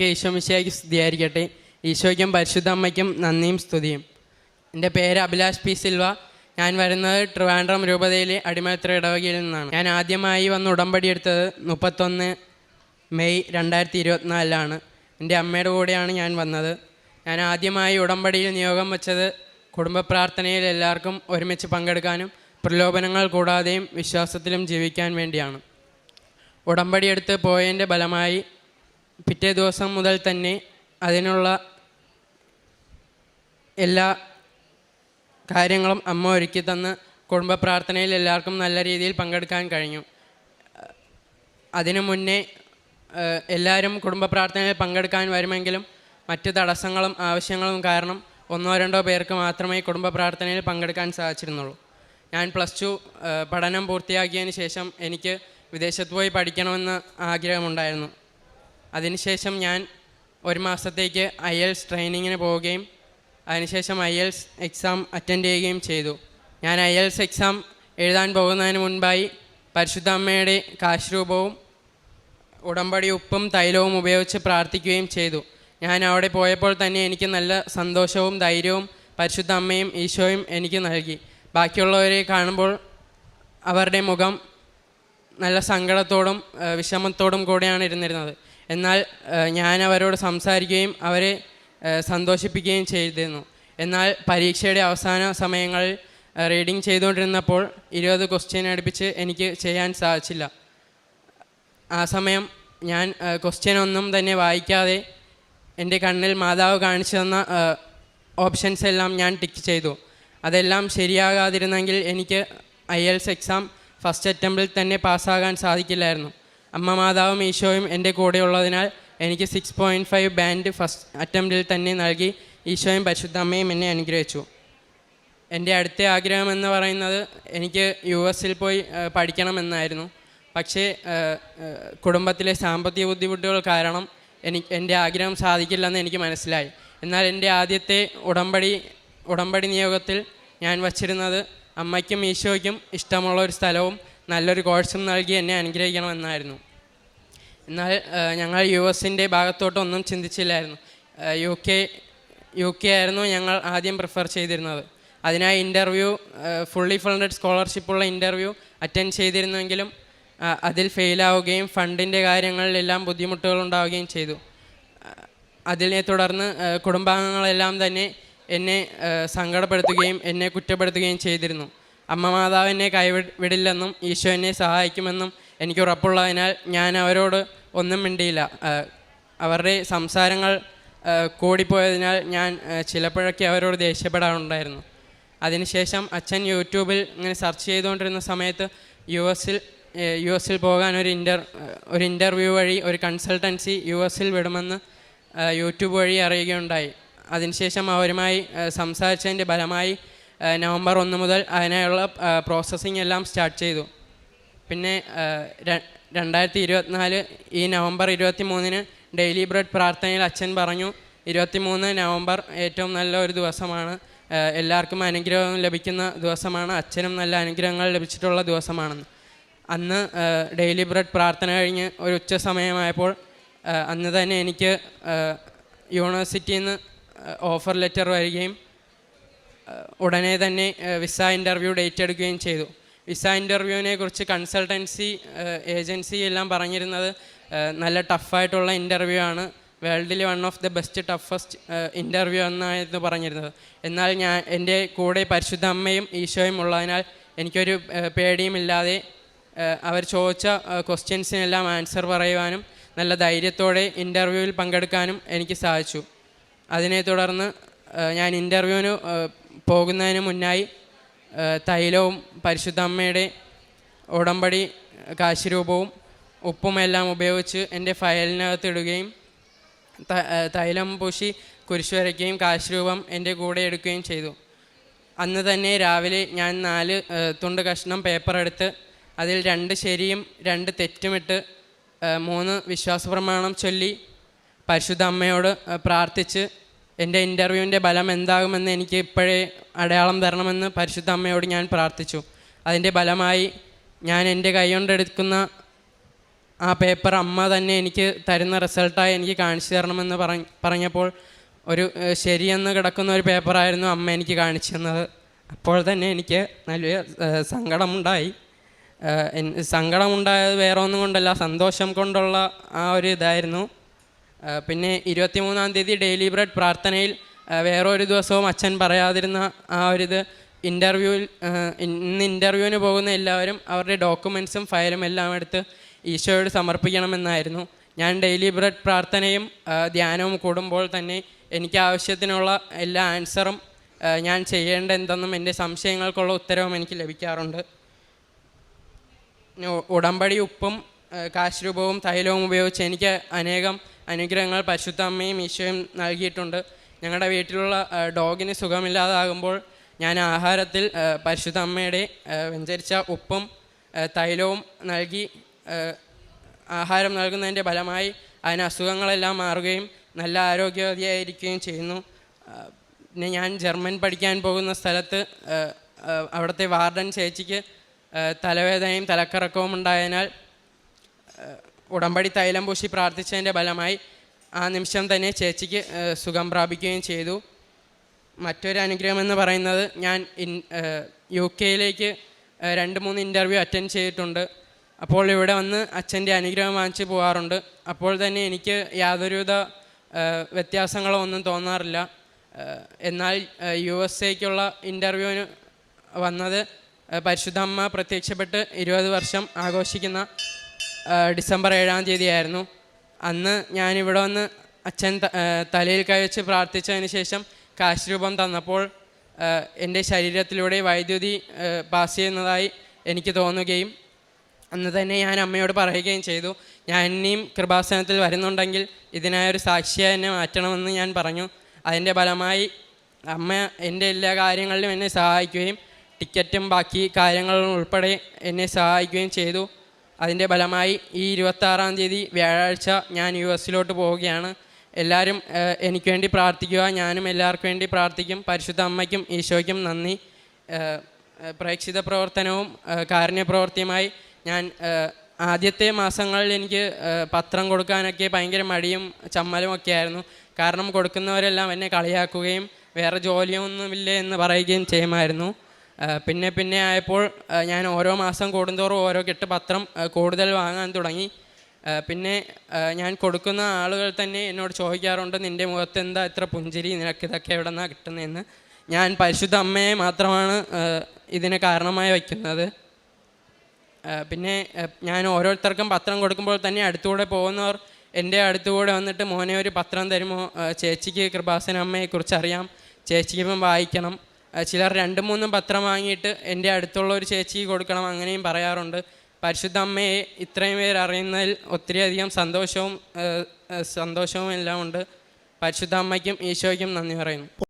ഈശോമിശിഹായ്ക്ക് സ്തുതിയായിരിക്കട്ടെ. ഈശോയ്ക്കും പരിശുദ്ധ അമ്മയ്ക്കും നന്ദിയും സ്തുതിയും. എൻ്റെ പേര് അഭിലാഷ് പി സിൽവ. ഞാൻ വരുന്നത് ട്രിവാൻഡ്രം രൂപതയിലെ അടിമത്ര ഇടവകയിൽ നിന്നാണ്. ഞാൻ ആദ്യമായി വന്ന് ഉടമ്പടി എടുത്തത് 31 മെയ് 2024 എൻ്റെ അമ്മയുടെ കൂടെയാണ് ഞാൻ വന്നത്. ഞാൻ ആദ്യമായി ഉടമ്പടിയിൽ നിയോഗം വെച്ചത് കുടുംബ പ്രാർത്ഥനയിൽ എല്ലാവർക്കും ഒരുമിച്ച് പങ്കെടുക്കാനും പ്രലോഭനങ്ങൾ കൂടാതെയും വിശ്വാസത്തിലും ജീവിക്കാൻ വേണ്ടിയാണ്. ഉടമ്പടി എടുത്ത് പോയതിൻ്റെ ഫലമായി പിറ്റേ ദിവസം മുതൽ തന്നെ അതിനുള്ള എല്ലാ കാര്യങ്ങളും അമ്മ ഒരുക്കി തന്ന് കുടുംബ പ്രാർത്ഥനയിൽ എല്ലാവർക്കും നല്ല രീതിയിൽ പങ്കെടുക്കാൻ കഴിഞ്ഞു. അതിനു മുന്നേ എല്ലാവരും കുടുംബ പ്രാർത്ഥനയിൽ പങ്കെടുക്കാൻ വരുമെങ്കിലും മറ്റ് തടസ്സങ്ങളും ആവശ്യങ്ങളും കാരണം 1-2 പേർക്ക് മാത്രമേ കുടുംബ പ്രാർത്ഥനയിൽ പങ്കെടുക്കാൻ സാധിച്ചിരുന്നുള്ളൂ. ഞാൻ +2 പഠനം പൂർത്തിയാക്കിയതിന് ശേഷം എനിക്ക് വിദേശത്ത് പോയി പഠിക്കണമെന്ന് ആഗ്രഹമുണ്ടായിരുന്നു. അതിനുശേഷം ഞാൻ 1 മാസത്തേക്ക് IELTS ട്രെയിനിങ്ങിന് പോവുകയും അതിനുശേഷം IELTS എക്സാം അറ്റൻഡ് ചെയ്യുകയും ചെയ്തു. ഞാൻ IELTS എക്സാം എഴുതാൻ പോകുന്നതിന് മുൻപായി പരിശുദ്ധ അമ്മയുടെ കാശ് ഉടമ്പടി ഉപ്പും തൈലവും ഉപയോഗിച്ച് പ്രാർത്ഥിക്കുകയും ചെയ്തു. ഞാൻ അവിടെ പോയപ്പോൾ തന്നെ എനിക്ക് നല്ല സന്തോഷവും ധൈര്യവും പരിശുദ്ധ അമ്മയും ഈശോയും എനിക്ക് നൽകി. ബാക്കിയുള്ളവരെ കാണുമ്പോൾ അവരുടെ മുഖം നല്ല സങ്കടത്തോടും വിഷമത്തോടും കൂടെയാണ് ഇരുന്നിരുന്നത്. എന്നാൽ ഞാൻ അവരോട് സംസാരിക്കുകയും അവരെ സന്തോഷിപ്പിക്കുകയും ചെയ്തിരുന്നു. എന്നാൽ പരീക്ഷയുടെ അവസാന സമയങ്ങളിൽ റീഡിങ് ചെയ്തുകൊണ്ടിരുന്നപ്പോൾ 20 ക്വസ്റ്റ്യൻ അടുപ്പിച്ച് എനിക്ക് ചെയ്യാൻ സാധിച്ചില്ല. ആ സമയം ഞാൻ ക്വസ്റ്റ്യൻ ഒന്നും തന്നെ വായിക്കാതെ എൻ്റെ കണ്ണിൽ മാതാവ് കാണിച്ചു തന്ന ഓപ്ഷൻസ് എല്ലാം ഞാൻ ടിക്ക് ചെയ്തു. അതെല്ലാം ശരിയാകാതിരുന്നെങ്കിൽ എനിക്ക് IELTS എക്സാം ഫസ്റ്റ് അറ്റംപ്റ്റിൽ തന്നെ പാസ്സാകാൻ സാധിക്കില്ലായിരുന്നു. അമ്മ മാതാവും ഈശോയും എൻ്റെ കൂടെയുള്ളതിനാൽ എനിക്ക് 6.5 ബാൻഡ് ഫസ്റ്റ് അറ്റംപ്റ്റിൽ തന്നെ നൽകി ഈശോയും പരിശുദ്ധ അമ്മയും എന്നെ അനുഗ്രഹിച്ചു. എൻ്റെ അടുത്ത ആഗ്രഹം എന്ന് പറയുന്നത് എനിക്ക് US പോയി പഠിക്കണമെന്നായിരുന്നു. പക്ഷേ കുടുംബത്തിലെ സാമ്പത്തിക ബുദ്ധിമുട്ടുകൾ കാരണം എൻ്റെ ആഗ്രഹം സാധിക്കില്ലെന്ന് എനിക്ക് മനസ്സിലായി. എന്നാൽ എൻ്റെ ആദ്യത്തെ ഉടമ്പടി നിയോഗത്തിൽ ഞാൻ വച്ചിരുന്നത് അമ്മയ്ക്കും ഈശോയ്ക്കും ഇഷ്ടമുള്ളൊരു സ്ഥലവും നല്ലൊരു കോഴ്സും നൽകി എന്നെ അനുഗ്രഹിക്കണമെന്നായിരുന്നു. എന്നാൽ ഞങ്ങൾ US ഭാഗത്തോട്ടൊന്നും ചിന്തിച്ചില്ലായിരുന്നു. UK ആയിരുന്നു ഞങ്ങൾ ആദ്യം പ്രിഫർ ചെയ്തിരുന്നത്. അതിനായി ഫുള്ളി ഫണ്ടഡ് സ്കോളർഷിപ്പുള്ള ഇൻ്റർവ്യൂ അറ്റൻഡ് ചെയ്തിരുന്നെങ്കിലും അതിൽ ഫെയിലാവുകയും ഫണ്ടിൻ്റെ കാര്യങ്ങളിലെല്ലാം ബുദ്ധിമുട്ടുകൾ ഉണ്ടാവുകയും ചെയ്തു. അതിനെ തുടർന്ന് കുടുംബാംഗങ്ങളെല്ലാം തന്നെ എന്നെ സങ്കടപ്പെടുത്തുകയും എന്നെ കുറ്റപ്പെടുത്തുകയും ചെയ്തിരുന്നു. അമ്മ മാതാവ് എന്നെ കൈവിടില്ലെന്നും ഈശോ എന്നെ സഹായിക്കുമെന്നും എനിക്ക് ഉറപ്പുള്ളതിനാൽ ഞാൻ അവരോട് ഒന്നും മിണ്ടിയില്ല. അവരുടെ സംസാരങ്ങൾ കൂടിപ്പോയതിനാൽ ഞാൻ ചിലപ്പോഴൊക്കെ അവരോട് ദേഷ്യപ്പെടാറുണ്ടായിരുന്നു. അതിനുശേഷം അച്ഛൻ യൂട്യൂബിൽ ഇങ്ങനെ സെർച്ച് ചെയ്തുകൊണ്ടിരുന്ന സമയത്ത് US പോകാൻ ഒരു ഇൻ്റർവ്യൂ വഴി ഒരു കൺസൾട്ടൻസി US വിടുമെന്ന് യൂട്യൂബ് വഴി അറിയുകയുണ്ടായി. അതിനുശേഷം അവരുമായി സംസാരിച്ചതിൻ്റെ ഫലമായി നവംബർ 1 മുതൽ അതിനായുള്ള പ്രോസസ്സിംഗ് എല്ലാം സ്റ്റാർട്ട് ചെയ്തു. പിന്നെ 2024 ഈ നവംബർ 23 ഡെയിലി ബ്രെഡ് പ്രാർത്ഥനയിൽ അച്ഛൻ പറഞ്ഞു 23 നവംബർ ഏറ്റവും നല്ല ഒരു ദിവസമാണ്, എല്ലാവർക്കും അനുഗ്രഹം ലഭിക്കുന്ന ദിവസമാണ്, അച്ഛനും നല്ല അനുഗ്രഹങ്ങൾ ലഭിച്ചിട്ടുള്ള ദിവസമാണെന്ന്. അന്ന് ഡെയിലി ബ്രെഡ് പ്രാർത്ഥന കഴിഞ്ഞ് ഒരു ഉച്ച സമയമായപ്പോൾ അന്ന് തന്നെ എനിക്ക് യൂണിവേഴ്സിറ്റിയിൽ നിന്ന് ഓഫർ ലെറ്റർ വരികയും ഉടനെ തന്നെ വിസ ഇൻ്റർവ്യൂ ഡേറ്റ് എടുക്കുകയും ചെയ്തു. വിസ ഇൻ്റർവ്യൂവിനെ കുറിച്ച് കൺസൾട്ടൻസി ഏജൻസി എല്ലാം പറഞ്ഞിരുന്നത് നല്ല ടഫായിട്ടുള്ള ഇൻ്റർവ്യൂ ആണ്, വേൾഡിൽ one of the best toughest interview എന്നായിരുന്നു പറഞ്ഞിരുന്നത്. എന്നാൽ എൻ്റെ കൂടെ പരിശുദ്ധ അമ്മയും ഈശോയും ഉള്ളതിനാൽ എനിക്കൊരു പേടിയുമില്ലാതെ അവർ ചോദിച്ച ക്വസ്റ്റ്യൻസിനെല്ലാം ആൻസർ പറയുവാനും നല്ല ധൈര്യത്തോടെ ഇൻ്റർവ്യൂവിൽ പങ്കെടുക്കാനും എനിക്ക് സാധിച്ചു. അതിനെ തുടർന്ന് ഞാൻ ഇൻ്റർവ്യൂവിന് പോകുന്നതിന് മുന്നായി തൈലവും പരിശുദ്ധ അമ്മയുടെ ഉടമ്പടി കാശുരൂപവും ഉപ്പുമെല്ലാം ഉപയോഗിച്ച് എൻ്റെ ഫയലിനകത്ത് ഇടുകയും തൈലം പൂശി കുരിശ് വരയ്ക്കുകയും കാശുരൂപം എൻ്റെ കൂടെ എടുക്കുകയും ചെയ്തു. അന്ന് തന്നെ രാവിലെ ഞാൻ 4 തുണ്ട് കഷ്ണം പേപ്പർ എടുത്ത് അതിൽ 2 ശരിയും 2 തെറ്റുമിട്ട് 3 വിശ്വാസപ്രമാണം ചൊല്ലി പരിശുദ്ധ അമ്മയോട് പ്രാർത്ഥിച്ച് എൻ്റെ ഇൻ്റർവ്യൂവിൻ്റെ ഫലം എന്താകുമെന്ന് എനിക്ക് ഇപ്പോഴേ അടയാളം തരണമെന്ന് പരിശുദ്ധ അമ്മയോട് ഞാൻ പ്രാർത്ഥിച്ചു. അതിൻ്റെ ഫലമായി ഞാൻ എൻ്റെ കൈ കൊണ്ടെടുക്കുന്ന ആ പേപ്പർ അമ്മ തന്നെ എനിക്ക് തരുന്ന റിസൾട്ടായി എനിക്ക് കാണിച്ചു തരണമെന്ന് പറഞ്ഞപ്പോൾ ഒരു ശരിയെന്ന് കിടക്കുന്ന ഒരു പേപ്പറായിരുന്നു അമ്മ എനിക്ക് കാണിച്ചു തന്നത്. അപ്പോൾ തന്നെ എനിക്ക് നല്ല സങ്കടമുണ്ടായി. സങ്കടമുണ്ടായത് വേറെ ഒന്നും കൊണ്ടല്ല, സന്തോഷം കൊണ്ടുള്ള ആ ഒരു ഇതായിരുന്നു. പിന്നെ 23-ാം തീയതി ഡെയിലി ബ്രെഡ് പ്രാർത്ഥനയിൽ വേറെ ഒരു ദിവസവും അച്ഛൻ പറയാതിരുന്ന ആ ഒരിത്, ഇന്ന് ഇൻ്റർവ്യൂവിന് പോകുന്ന എല്ലാവരും അവരുടെ ഡോക്യുമെൻറ്റ്സും ഫയലും എല്ലാം എടുത്ത് ഈശോയോട് സമർപ്പിക്കണമെന്നായിരുന്നു. ഞാൻ ഡെയിലി ബ്രെഡ് പ്രാർത്ഥനയും ധ്യാനവും കൂടുമ്പോൾ തന്നെ എനിക്ക് ആവശ്യത്തിനുള്ള എല്ലാ ആൻസറും ഞാൻ ചെയ്യേണ്ട എന്തെന്നും എൻ്റെ സംശയങ്ങൾക്കുള്ള ഉത്തരവും എനിക്ക് ലഭിക്കാറുണ്ട്. ഉടമ്പടി ഉപ്പും കാശ്രൂപവും തൈലവും ഉപയോഗിച്ച് എനിക്ക് അനേകം അനുഗ്രഹങ്ങൾ പരിശുദ്ധ അമ്മയും ഈശോയും നൽകിയിട്ടുണ്ട്. ഞങ്ങളുടെ വീട്ടിലുള്ള ഡോഗിന് സുഖമില്ലാതാകുമ്പോൾ ഞാൻ ആഹാരത്തിൽ പരിശുദ്ധ അമ്മയുടെ വെഞ്ചരിച്ച ഉപ്പും തൈലവും നൽകി ആഹാരം നൽകുന്നതിൻ്റെ ഫലമായി അതിന് അസുഖങ്ങളെല്ലാം മാറുകയും നല്ല ആരോഗ്യവതിയായിരിക്കുകയും ചെയ്യുന്നു. പിന്നെ ഞാൻ ജർമ്മൻ പഠിക്കാൻ പോകുന്ന സ്ഥലത്ത് അവിടുത്തെ വാർഡൻ ചേച്ചിക്ക് തലവേദനയും തലക്കറക്കവും ഉണ്ടായതിനാൽ ഉടമ്പടി തൈലം പൂശി പ്രാർത്ഥിച്ചതിൻ്റെ ഫലമായി ആ നിമിഷം തന്നെ ചേച്ചിക്ക് സുഖം പ്രാപിക്കുകയും ചെയ്തു. മറ്റൊരു അനുഗ്രഹം എന്ന് പറയുന്നത്, ഞാൻ UK-യിലേക്ക് 2-3 ഇൻ്റർവ്യൂ അറ്റൻഡ് ചെയ്തിട്ടുണ്ട്. അപ്പോൾ ഇവിടെ വന്ന് അച്ഛൻ്റെ അനുഗ്രഹം വാങ്ങിച്ച് പോകാറുണ്ട്. അപ്പോൾ തന്നെ എനിക്ക് യാതൊരുവിധ വ്യത്യാസങ്ങളോ ഒന്നും തോന്നാറില്ല. എന്നാൽ USA-ക്കുള്ള ഇൻ്റർവ്യൂവിന് വന്നത് പരിശുദ്ധ അമ്മ പ്രത്യക്ഷപ്പെട്ട് 20 വർഷം ആഘോഷിക്കുന്ന ഡിസംബർ 7-ാം തീയതിയായിരുന്നു. അന്ന് ഞാനിവിടെ വന്ന് അച്ഛൻ തലയിൽ കൈവച്ച് പ്രാർത്ഥിച്ചതിന് ശേഷം കാശ് രൂപം തന്നപ്പോൾ എൻ്റെ ശരീരത്തിലൂടെ വൈദ്യുതി പാസ് ചെയ്യുന്നതായി എനിക്ക് തോന്നുകയും അന്ന് തന്നെ ഞാൻ അമ്മയോട് പറയുകയും ചെയ്തു, ഞാൻ ഇനിയും കൃപാസനത്തിൽ വരുന്നുണ്ടെങ്കിൽ ഇതിനായൊരു സാക്ഷിയായി എന്നെ മാറ്റണമെന്ന് ഞാൻ പറഞ്ഞു. അതിൻ്റെ ഫലമായി അമ്മ എൻ്റെ എല്ലാ കാര്യങ്ങളിലും എന്നെ സഹായിക്കുകയും ടിക്കറ്റും ബാക്കി കാര്യങ്ങളും ഉൾപ്പെടെ എന്നെ സഹായിക്കുകയും ചെയ്തു. അതിൻ്റെ ഫലമായി ഈ 26-ാം തീയതി വ്യാഴാഴ്ച ഞാൻ US-ലോട്ട് പോവുകയാണ്. എല്ലാവരും എനിക്ക് വേണ്ടി പ്രാർത്ഥിക്കുക. ഞാനും എല്ലാവർക്കും വേണ്ടി പ്രാർത്ഥിക്കും. പരിശുദ്ധ അമ്മയ്ക്കും ഈശോയ്ക്കും നന്ദി. പ്രേക്ഷിത പ്രവർത്തനവും കാരുണ്യപ്രവൃത്തിയുമായി ഞാൻ ആദ്യത്തെ മാസങ്ങളിൽ എനിക്ക് പത്രം കൊടുക്കാനൊക്കെ ഭയങ്കര മടിയും ചമ്മലും ഒക്കെ ആയിരുന്നു. കാരണം കൊടുക്കുന്നവരെല്ലാം എന്നെ കളിയാക്കുകയും വേറെ ജോലിയൊന്നുമില്ലേ എന്ന് പറയുകയും ചെയ്യുമായിരുന്നു. പിന്നെ ആയപ്പോൾ ഞാൻ ഓരോ മാസം കൂടുന്തോറും ഓരോ കെട്ട് പത്രം കൂടുതൽ വാങ്ങാൻ തുടങ്ങി. പിന്നെ ഞാൻ കൊടുക്കുന്ന ആളുകൾ തന്നെ എന്നോട് ചോദിക്കാറുണ്ട്, നിൻ്റെ മുഖത്ത് എന്താ ഇത്ര പുഞ്ചിരി, നിനക്കിതൊക്കെ എവിടെ നിന്നാണ് കിട്ടുന്നതെന്ന്. ഞാൻ പരിശുദ്ധ അമ്മയെ മാത്രമാണ് ഇതിന് കാരണമായി വയ്ക്കുന്നത്. പിന്നെ ഞാൻ ഓരോരുത്തർക്കും പത്രം കൊടുക്കുമ്പോൾ തന്നെ അടുത്തുകൂടെ പോകുന്നവർ എൻ്റെ അടുത്തുകൂടെ വന്നിട്ട്, മോനെ ഒരു പത്രം തരുമോ, ചേച്ചിക്ക് കൃപാസന അമ്മയെക്കുറിച്ച് അറിയാം, ചേച്ചിക്കും വായിക്കണം. ചിലർ 2-3 പത്രം വാങ്ങിയിട്ട് എൻ്റെ അടുത്തുള്ള ഒരു ചേച്ചിക്ക് കൊടുക്കണം, അങ്ങനെയും പറയാറുണ്ട്. പരിശുദ്ധ അമ്മയെ ഇത്രയും പേര് അറിയുന്നതിൽ ഒത്തിരിയധികം സന്തോഷവും എല്ലാം ഉണ്ട്. പരിശുദ്ധ അമ്മയ്ക്കും ഈശോയ്ക്കും നന്ദി പറയുന്നു.